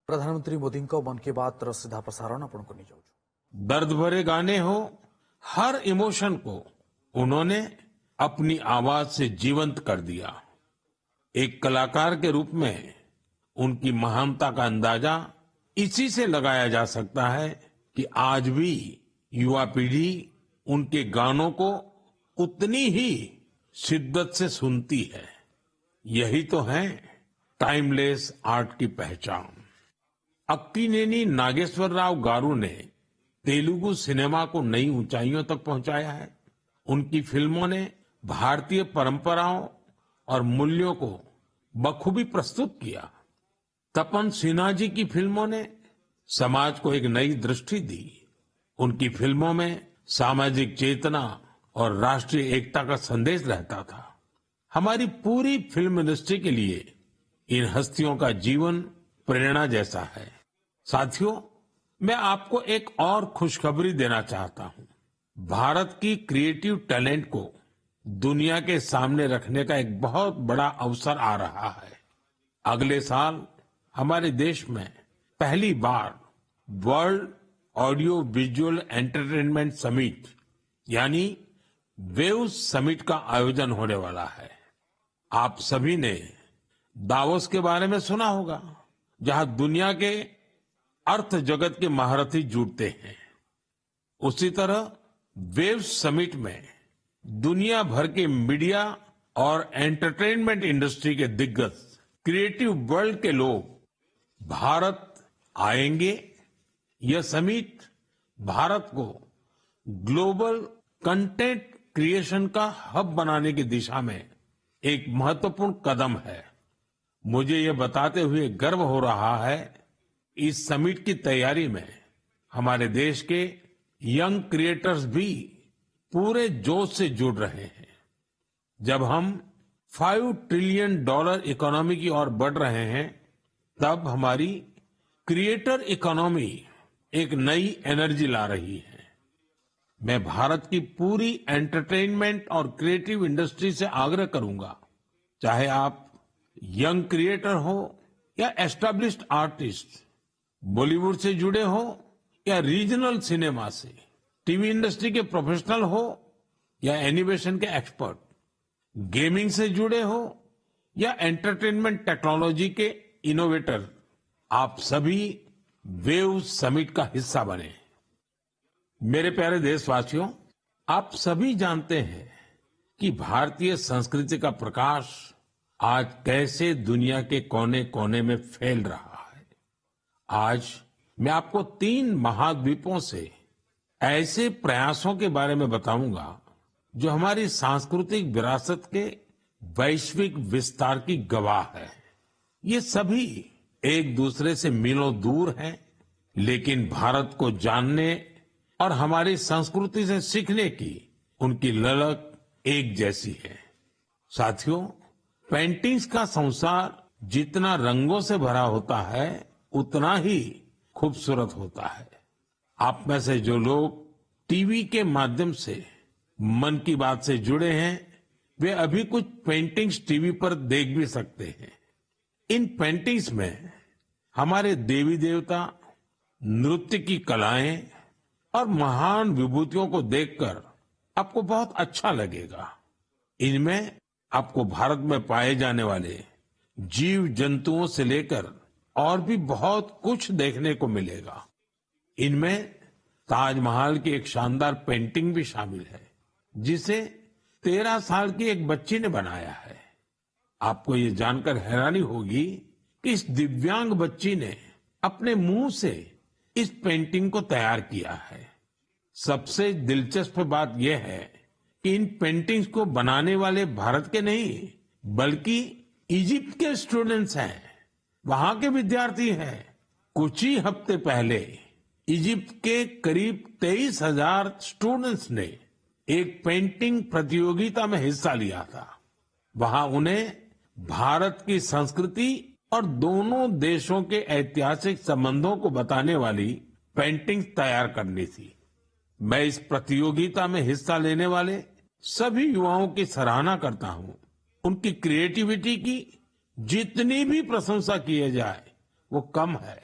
प्रधानमंत्री मोदी को मन की बात सीधा प्रसारण आपन को नहीं जाऊँ। दर्द भरे गाने हो, हर इमोशन को उन्होंने अपनी आवाज से जीवंत कर दिया। एक कलाकार के रूप में उनकी महानता का अंदाजा इसी से लगाया जा सकता है कि आज भी युवा पीढ़ी उनके गानों को उतनी ही शिद्दत से सुनती है। यही तो है टाइमलेस आर्ट की पहचान। अक्कीनेनी नागेश्वर राव गारू ने तेलुगु सिनेमा को नई ऊंचाइयों तक पहुंचाया है। उनकी फिल्मों ने भारतीय परंपराओं और मूल्यों को बखूबी प्रस्तुत किया। तपन सिन्हा जी की फिल्मों ने समाज को एक नई दृष्टि दी। उनकी फिल्मों में सामाजिक चेतना और राष्ट्रीय एकता का संदेश रहता था। हमारी पूरी फिल्म इंडस्ट्री के लिए इन हस्तियों का जीवन प्रेरणा जैसा है। साथियों, मैं आपको एक और खुशखबरी देना चाहता हूं। भारत की क्रिएटिव टैलेंट को दुनिया के सामने रखने का एक बहुत बड़ा अवसर आ रहा है। अगले साल हमारे देश में पहली बार world audio visual entertainment summit यानी वेव्स समिट का आयोजन होने वाला है। आप सभी ने दावोस के बारे में सुना होगा, जहां दुनिया के अर्थ जगत के महारथी जुटते हैं। उसी तरह वेव्स समिट में दुनिया भर के मीडिया और एंटरटेनमेंट इंडस्ट्री के दिग्गज क्रिएटिव वर्ल्ड के लोग भारत आएंगे। यह समिट भारत को ग्लोबल कंटेंट क्रिएशन का हब बनाने की दिशा में एक महत्वपूर्ण कदम है। मुझे यह बताते हुए गर्व हो रहा है, इस समिट की तैयारी में हमारे देश के यंग क्रिएटर्स भी पूरे जोश से जुड़ रहे हैं। जब हम $5 ट्रिलियन इकोनॉमी की ओर बढ़ रहे हैं, तब हमारी क्रिएटर इकोनॉमी एक नई एनर्जी ला रही है। मैं भारत की पूरी एंटरटेनमेंट और क्रिएटिव इंडस्ट्री से आग्रह करूंगा, चाहे आप यंग क्रिएटर हो या एस्टैब्लिश्ड आर्टिस्ट, बॉलीवुड से जुड़े हो या रीजनल सिनेमा से, टीवी इंडस्ट्री के प्रोफेशनल हो या एनिमेशन के एक्सपर्ट, गेमिंग से जुड़े हो या एंटरटेनमेंट टेक्नोलॉजी के इनोवेटर, आप सभी वेव समिट का हिस्सा बने। मेरे प्यारे देशवासियों, आप सभी जानते हैं कि भारतीय संस्कृति का प्रकाश आज कैसे दुनिया के कोने कोने में फैल रहा है। आज मैं आपको 3 महाद्वीपों से ऐसे प्रयासों के बारे में बताऊंगा जो हमारी सांस्कृतिक विरासत के वैश्विक विस्तार की गवाह है। ये सभी एक दूसरे से मीलों दूर हैं, लेकिन भारत को जानने और हमारी संस्कृति से सीखने की उनकी ललक एक जैसी है। साथियों, पेंटिंग्स का संसार जितना रंगों से भरा होता है, उतना ही खूबसूरत होता है। आप में से जो लोग टीवी के माध्यम से मन की बात से जुड़े हैं, वे अभी कुछ पेंटिंग्स टीवी पर देख भी सकते हैं। इन पेंटिंग्स में हमारे देवी देवता, नृत्य की कलाएं और महान विभूतियों को देखकर आपको बहुत अच्छा लगेगा। इनमें आपको भारत में पाए जाने वाले जीव जंतुओं से लेकर और भी बहुत कुछ देखने को मिलेगा। इनमें ताजमहल की एक शानदार पेंटिंग भी शामिल है, जिसे 13 साल की एक बच्ची ने बनाया है। आपको ये जानकर हैरानी होगी कि इस दिव्यांग बच्ची ने अपने मुंह से इस पेंटिंग को तैयार किया है। सबसे दिलचस्प बात यह है कि इन पेंटिंग्स को बनाने वाले भारत के नहीं, बल्कि इजिप्ट के स्टूडेंट्स हैं, वहां के विद्यार्थी हैं। कुछ ही हफ्ते पहले इजिप्ट के करीब 23,000 स्टूडेंट्स ने एक पेंटिंग प्रतियोगिता में हिस्सा लिया था। वहां उन्हें भारत की संस्कृति और दोनों देशों के ऐतिहासिक संबंधों को बताने वाली पेंटिंग तैयार करनी थी। मैं इस प्रतियोगिता में हिस्सा लेने वाले सभी युवाओं की सराहना करता हूं। उनकी क्रिएटिविटी की जितनी भी प्रशंसा किए जाए वो कम है।